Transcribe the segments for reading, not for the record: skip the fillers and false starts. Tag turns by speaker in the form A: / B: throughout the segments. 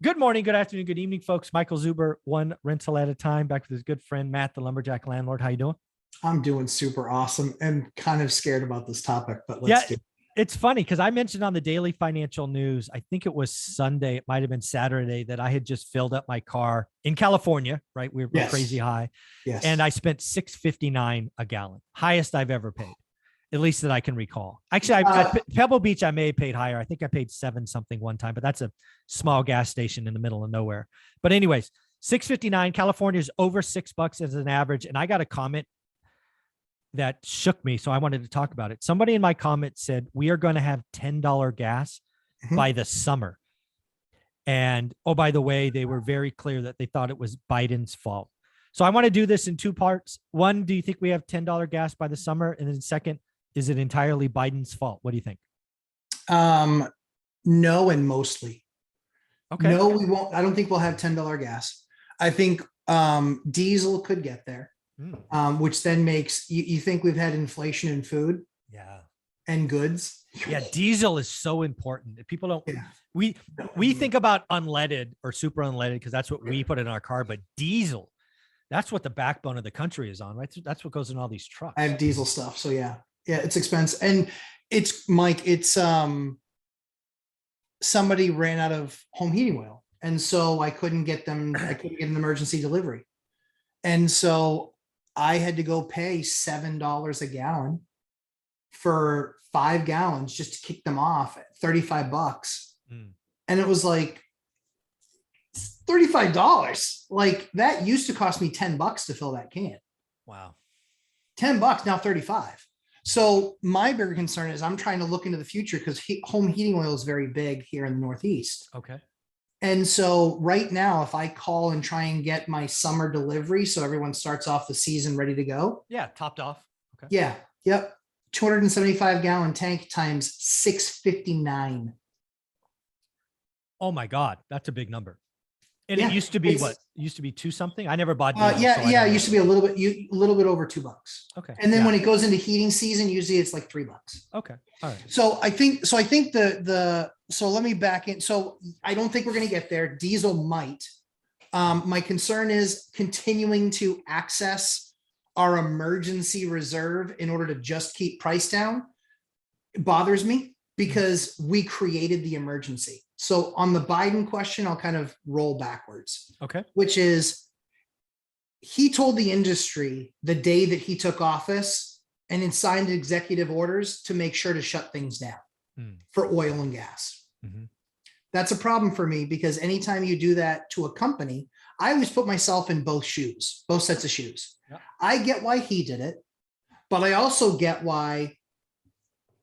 A: Good morning, good afternoon, good evening, folks. Michael Zuber, one rental at a time, back with his good friend Matt, the lumberjack landlord. How you doing?
B: I'm doing super awesome and kind of scared about this topic, but let's
A: Yeah,
B: do it.
A: it's funny because I mentioned on the daily financial news, I think it was Sunday, it might have been Saturday, that I had just filled up my car in California, right? We're crazy
B: Yes.
A: high. And
B: Yes.
A: I spent $6.59 a gallon, highest I've ever paid, at least that I can recall. Actually, at
B: Uh,
A: Pebble Beach, I may have paid higher. I think I paid seven something one time, but that's a small gas station in the middle of nowhere. But anyways, 6.59. California is over $6 as an average. And I got a comment that shook me, so I wanted to talk about it. Somebody in my comment said we are going to have $10 gas
B: mhm.
A: by the summer. And oh, by the way, they were very clear that they thought it was Biden's fault. So I want to do this in two parts. One, do you think we have $10 gas by the summer? And then second, is it entirely Biden's fault? What do you think?
B: um, no, and mostly
A: Okay.
B: no, we won't. I don't think we'll have $10 gas. I think diesel could get there,
A: Mm,
B: which then makes you think we've had inflation in food
A: yeah.
B: and goods.
A: Yeah. Diesel is so important. People don't,
B: Yeah.
A: we, we think about unleaded or super unleaded because that's what we put in our car, but diesel, that's what the backbone of the country is on, right? That's what goes in all these
B: I
A: trucks.
B: have diesel stuff, so yeah, yeah, it's expensive, and it's Mike. It's somebody ran out of home heating oil, and so I couldn't get them. I couldn't get an emergency delivery. And so I had to go pay $7 a gallon for 5 gallons just to kick them off at $35.
A: Mm,
B: And it was like $35. Like that used to cost me $10 to fill that can.
A: wow.
B: $10, now 35. So my bigger concern is I'm trying to look into the future because home heating oil is very big here in the Northeast.
A: Okay.
B: And so right now, if I call and try and get my summer delivery, so everyone starts off the season ready to go.
A: Yeah. Topped off. Okay.
B: Yeah. Yep. 275-gallon tank times 659.
A: Oh my God. That's a big number. And it
B: Yeah.
A: used to be what? It used to be two something. I never bought diesel.
B: Yeah.
A: So I
B: Yeah.
A: don't
B: It
A: know.
B: used to be a little bit over $2.
A: Okay.
B: And then
A: Yeah.
B: when it goes into heating season, usually it's like $3.
A: Okay. All right.
B: So I think so let me back in. So I don't think we're going to get there. Diesel might. My concern is continuing to access our emergency reserve in order to just keep price down. It bothers me because we created the emergency. So on the Biden question, I'll kind of roll backwards,
A: Okay.
B: which is he told the industry the day that he took office and then signed executive orders to make sure to shut things down for oil and gas.
A: Mm-hmm.
B: That's a problem for me because anytime you do that to a company, I always put myself in both shoes, both sets of shoes.
A: Yep.
B: I get why he did it, but I also get why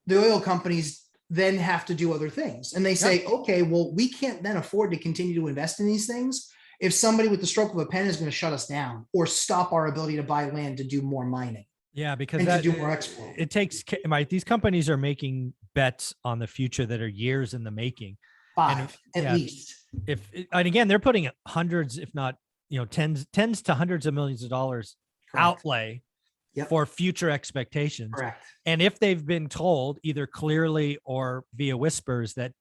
B: the oil companies then have to do other things. And they say,
A: Yep.
B: okay, well, we can't then afford to continue to invest in these things if somebody with the stroke of a pen is going to shut us down or stop our ability to buy land to do more mining.
A: Yeah, because
B: and
A: that
B: to do more export.
A: it takes right. These companies are making bets on the future that are years in the making.
B: Five at least.
A: And again, they're putting hundreds, if not tens to hundreds of millions of dollars
B: Correct.
A: outlay for future expectations.
B: Correct.
A: And if they've been told either clearly or via whispers that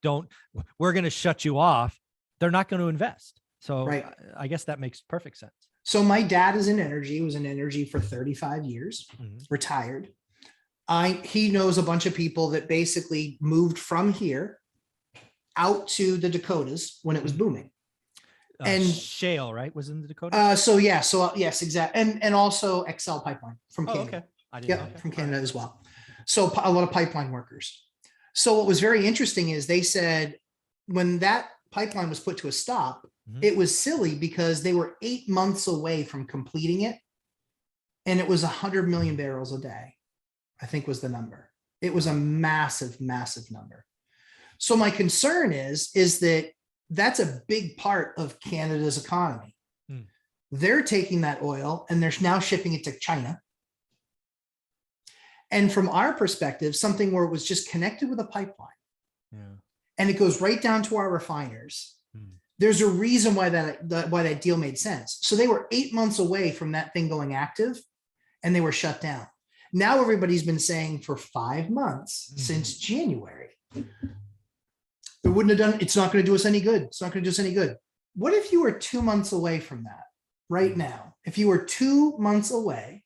A: we're going to shut you off, they're not going to invest. So
B: right.
A: I guess that makes perfect sense.
B: So my dad is in energy, was in energy for 35 years, retired. He knows a bunch of people that basically moved from here out to the Dakotas when it was booming.
A: And shale, right, was in the Dakota.
B: Yes, exactly, and also XL pipeline from Canada.
A: Okay, I didn't know.
B: From Canada as well. So a lot of pipeline workers. So what was very interesting is they said when that pipeline was put to a stop, it was silly because they were 8 months away from completing it, and it was 100 million barrels a day, I think was the number. It was a massive, massive number. So my concern is that that's a big part of Canada's economy. They're taking that oil and they're now shipping it to China. And from our perspective, something where it was just connected with a pipeline and it goes right down to our refiners. There's a reason why that deal made sense. So they were 8 months away from that thing going active and they were shut down. Now everybody's been saying for 5 months since January, it wouldn't have done, it's not going to do us any good. It's not going to do us any good. what if you were 2 months away from that right now? If you were 2 months away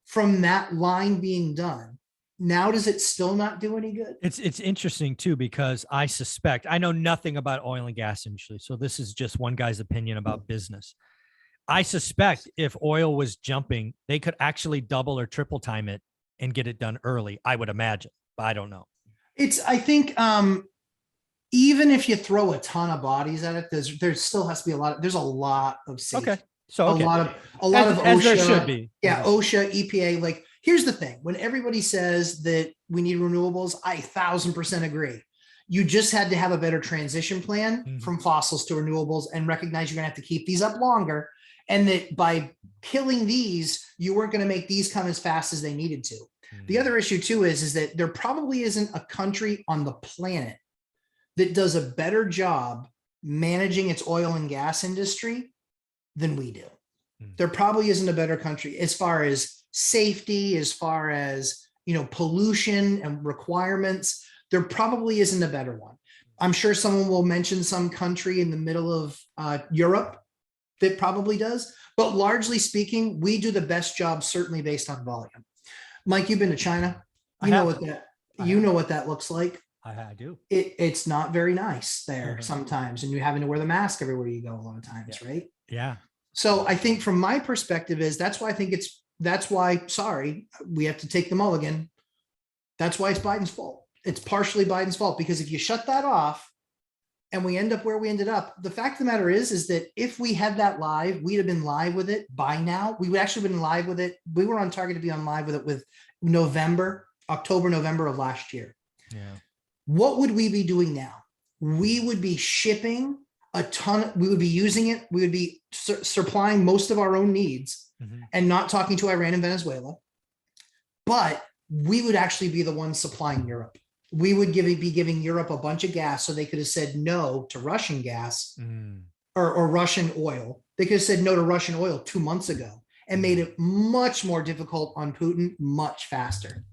B: from that line being done, now does it still not do any good?
A: It's interesting too, because I suspect, I know nothing about oil and gas industry, so this is just one guy's opinion about business. I suspect if oil was jumping, they could actually double or triple time it and get it done early, I would imagine, but I don't know.
B: I think even if you throw a ton of bodies at it, there still has to be there's a lot of safety.
A: Okay. So
B: a lot of OSHA,
A: as there should be.
B: Yeah, OSHA, EPA. Like, here's the thing: when everybody says that we need renewables, I 1000% agree. You just had to have a better transition plan from fossils to renewables, and recognize you're going to have to keep these up longer, and that by killing these, you weren't going to make these come as fast as they needed to. The other issue too is that there probably isn't a country on the planet that does a better job managing its oil and gas industry than we do. There probably isn't a better country as far as safety, as far as, pollution and requirements. There probably isn't a better one. I'm sure someone will mention some country in the middle of Europe that probably does, but largely speaking, we do the best job, certainly based on volume. Mike, you've been to China. You know what that looks like.
A: I do.
B: It's not very nice there sometimes, and you're having to wear the mask everywhere you go a lot of times, right?
A: Yeah.
B: So I think from my perspective that's why, sorry, we have to take the mulligan. That's why it's Biden's fault. It's partially Biden's fault, because if you shut that off and we end up where we ended up, the fact of the matter is that if we had that live, we'd have been live with it by now. We would actually have been live with it. We were on target to be on live with it with October, November of last year.
A: Yeah.
B: What would we be doing now? We would be shipping a ton. We would be using it. We would be supplying most of our own needs and not talking to Iran and Venezuela. But we would actually be the ones supplying Europe. We would be giving Europe a bunch of gas, so they could have said no to Russian gas or Russian oil. They could have said no to Russian oil 2 months ago and made it much more difficult on Putin much faster.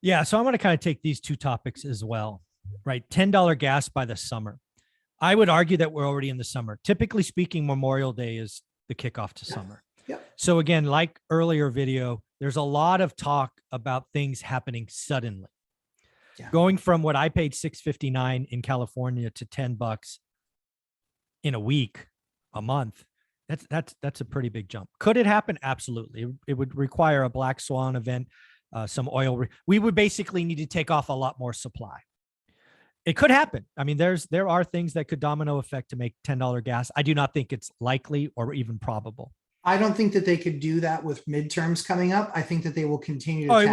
A: Yeah. So I'm going to kind of take these two topics as well, right? $10 gas by the summer. I would argue that we're already in the summer. Typically speaking, Memorial Day is the kickoff to summer.
B: Yep.
A: So again, like earlier video, there's a lot of talk about things happening suddenly. Yeah. Going from what I paid $6.59 in California to $10 in a week, a month. That's a pretty big jump. Could it happen? Absolutely. It would require a black swan event, some oil. We would basically need to take off a lot more supply. It could happen. I mean, there are things that could domino effect to make $10 gas. I do not think it's likely or even probable.
B: I don't think that they could do that with midterms coming up. I think that they will continue to.
A: Oh, it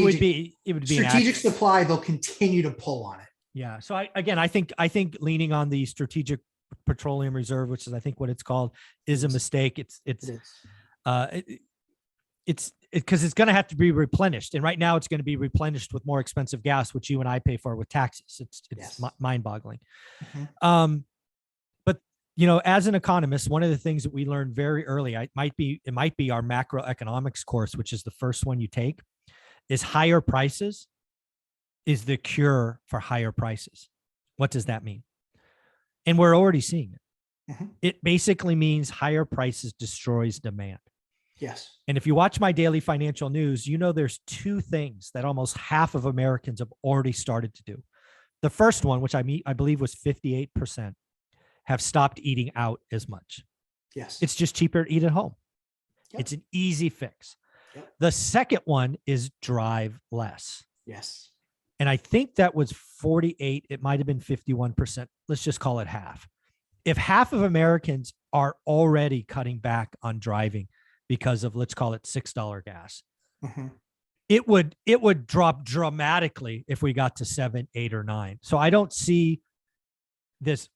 A: would be
B: strategic supply. They'll continue to pull on it.
A: Yeah. So I think leaning on the strategic petroleum reserve, which is I think what it's called, is a mistake. It's because it's going to have to be replenished, and right now it's going to be replenished with more expensive gas, which you and I pay for with taxes. It's yes. Mind-boggling. But as an economist, one of the things that we learned very early, it might be our macroeconomics course, which is the first one you take, is higher prices is the cure for higher prices. What does that mean? And we're already seeing it. It basically means higher prices destroys demand.
B: Yes.
A: And if you watch my daily financial news, there's two things that almost half of Americans have already started to do. The first one, which I believe was 58%, have stopped eating out as much.
B: Yes.
A: It's just cheaper to eat at home. Yep. It's an easy fix. Yep. The second one is drive less.
B: Yes.
A: And I think that was 48. It might've been 51%. Let's just call it half. If half of Americans are already cutting back on driving because of, let's call it $6 gas, it would drop dramatically if we got to 7, 8, or 9. So I don't see this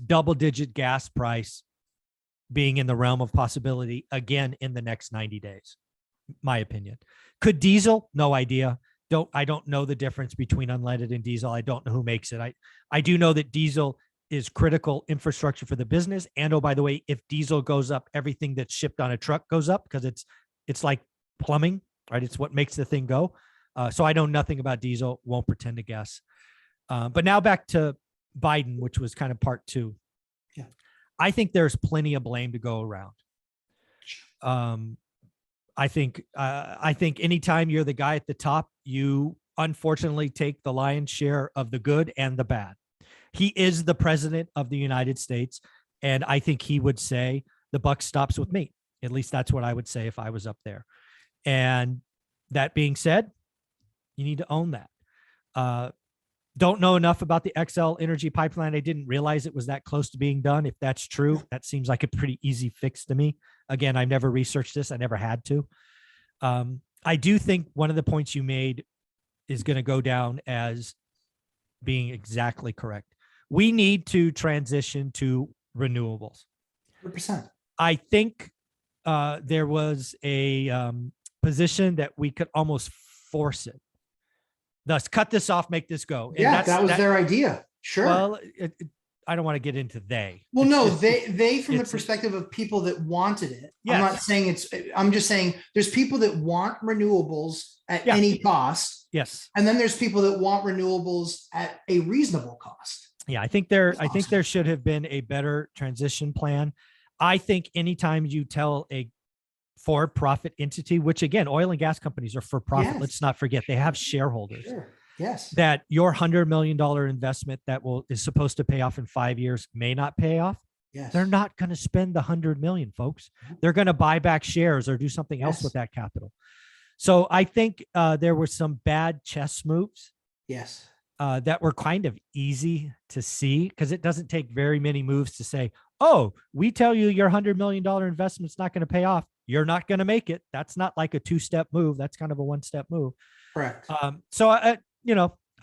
A: double-digit gas price being in the realm of possibility again in the next 90 days. My opinion. Could diesel? No idea. I don't know the difference between unleaded and diesel. I don't know who makes it. I do know that diesel is critical infrastructure for the business. And oh, by the way, if diesel goes up, everything that's shipped on a truck goes up, because it's like plumbing, right? It's what makes the thing go. So I know nothing about diesel. Won't pretend to guess. But now back to Biden, which was kind of part two.
B: Yeah.
A: I think there's plenty of blame to go around. I think anytime you're the guy at the top, you unfortunately take the lion's share of the good and the bad. He is the president of the United States, and I think he would say the buck stops with me. At least that's what I would say if I was up there. And that being said, you need to own that. Don't know enough about the XL energy pipeline. I didn't realize it was that close to being done. If that's true, that seems like a pretty easy fix to me. Again, I've never researched this. I never had to. I do think one of the points you made is going to go down as being exactly correct. We need to transition to renewables.
B: 100%.
A: I think there was a position that we could almost force it. Thus, cut this off, make this go. And
B: Yeah, that was their idea. Sure.
A: Well, I don't want to get into they.
B: Well, no, they from the perspective of people that wanted it. Yes. I'm not saying I'm just saying there's people that want renewables at any cost.
A: Yes.
B: And then there's people that want renewables at a reasonable cost.
A: Yeah, I think there should have been a better transition plan. I think anytime you tell a for-profit entity, which again, oil and gas companies are for profit. Yes. Let's not forget they have shareholders.
B: Sure. Yes.
A: That your $100 million investment that is supposed to pay off in 5 years may not pay off.
B: Yes.
A: They're not going to spend the $100 million, folks. They're going to buy back shares or do something else with that capital. So I think there were some bad chess moves.
B: Yes.
A: That were kind of easy to see because it doesn't take very many moves to say, oh, we tell you your $100 million investment's not going to pay off. You're not going to make it. That's not like a two-step move. That's kind of a one-step move.
B: Correct.
A: So, I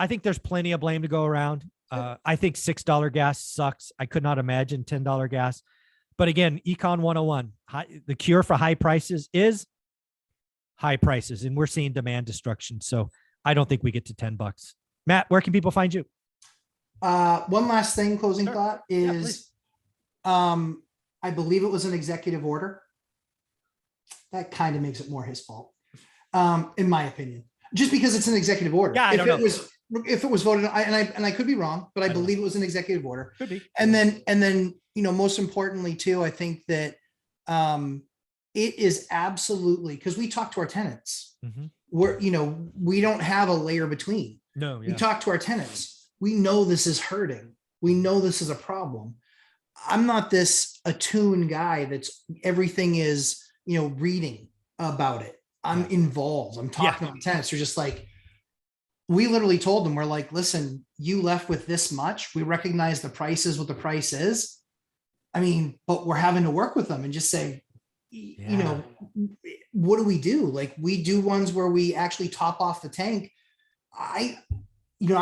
A: think there's plenty of blame to go around. I think $6 gas sucks. I could not imagine $10 gas. But again, Econ 101, the cure for high prices is high prices. And we're seeing demand destruction. So I don't think we get to $10. Matt, where can people find you?
B: One last thing, closing thought is, I believe it was an executive order. That kind of makes it more his fault, in my opinion, just because it's an executive order.
A: Yeah,
B: If it was voted, and I could be wrong, but I believe it was an executive order.
A: Could be.
B: And then, most importantly too, I think that it is absolutely, because we talk to our tenants. Mm-hmm. We don't have a layer between.
A: No, yeah.
B: We talk to our tenants. We know this is hurting. We know this is a problem. I'm not this attuned guy that's everything is, reading about it. I'm involved. I'm talking to tenants. They're just like, we literally told them, we're like, listen, you left with this much. We recognize the price is what the price is. I mean, but we're having to work with them and just say, what do we do? Like we do ones where we actually top off the tank. I'm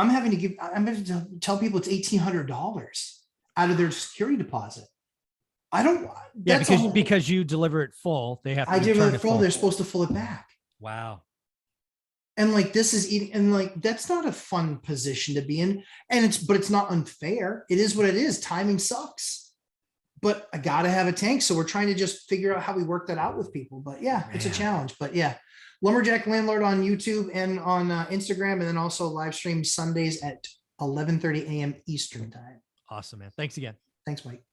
B: having to tell people it's $1,800 out of their security deposit. I don't.
A: Because you deliver it full, they have to.
B: I deliver it full. They're supposed to fill it back.
A: Wow.
B: And like this is eating, and like that's not a fun position to be in. And it's not unfair. It is what it is. Timing sucks. But I gotta have a tank, so we're trying to just figure out how we work that out with people. But yeah, it's a challenge. But yeah, Lumberjack Landlord on YouTube and on Instagram, and then also live stream Sundays at 11:30 a.m. Eastern time.
A: Awesome, man. Thanks again.
B: Thanks, Mike.